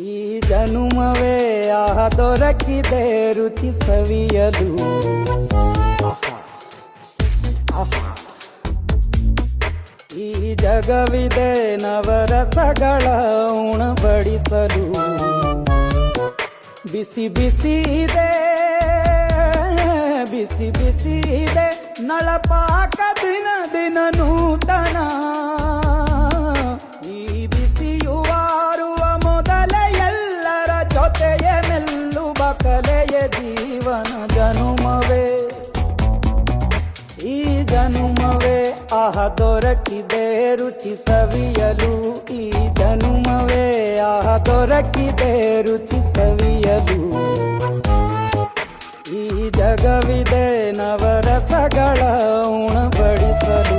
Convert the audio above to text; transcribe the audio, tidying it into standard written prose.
ಈ ಜನುಮವೇ ಆಹ ದೊರಕಿದೆ ರುಚಿ ಸವಿಯಲು. ಆಹಾ, ಆಹಾ. ಈ ಜಗವಿದೆ ನವರಸಗಳ ಉಣಬಡಿಸಲು. ಬಿಸಿ ಬಿಸಿ ಇದೆ, ಬಿಸಿ ಬಿಸಿ ಇದೆ ನಳಪಾಕ ದಿನ ದಿನ ನೂತನ. ಈ ಬಿಸಿಯುವಾರುವ ಮೊದಲೇ ಎಲ್ಲರ ಜೊತೆಯ ಮೆಲ್ಲುವ ಕಲೆಯ ಜೀವನ ಜನುಮವೇ. ಈ ಜನುಮವೇ ಆಹ ದೊರಕಿದೆ ರುಚಿ ಸವಿಯಲು. ಈ ಜನುಮವೇ ಆಹ ದೊರಕಿದೆ ರುಚಿ ಸವಿಯಲು. ಈ ಜಗವಿದೆ ನವರಸಗಳ ಉಣಬಡಿಸಲು.